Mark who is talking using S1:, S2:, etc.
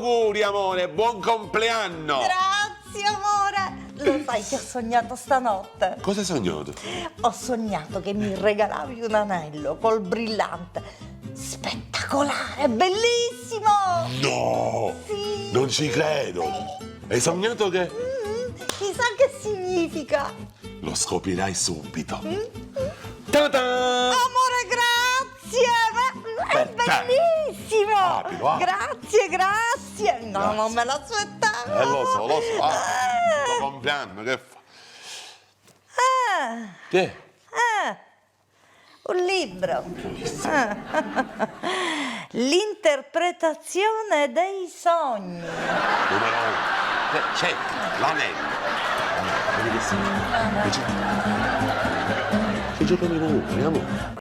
S1: auguri, amore, buon compleanno!
S2: Grazie, amore. Lo sai che ho sognato stanotte?
S1: Cosa hai sognato?
S2: Ho sognato che mi regalavi un anello col brillante. Spettacolare, bellissimo!
S1: No!
S2: Sì.
S1: Non ci credo! Hai sognato che...
S2: Chissà che significa.
S1: Lo scoprirai subito. Ta-da!
S2: Amore, grazie! Ma è
S1: Per te.
S2: bellissimo!
S1: Apilo, apilo.
S2: Grazie, grazie! No,
S1: Grazie.
S2: non me l'aspettavo!
S1: Lo so, lo so. Ah,
S2: Ah.
S1: tuo compleanno, che fa?
S2: Ah,
S1: Che?
S2: ah, un libro. Ah. L'interpretazione dei sogni.
S1: Numero 1. C'è l'anello. Vedi che sì? C'è già numero 1, andiamo.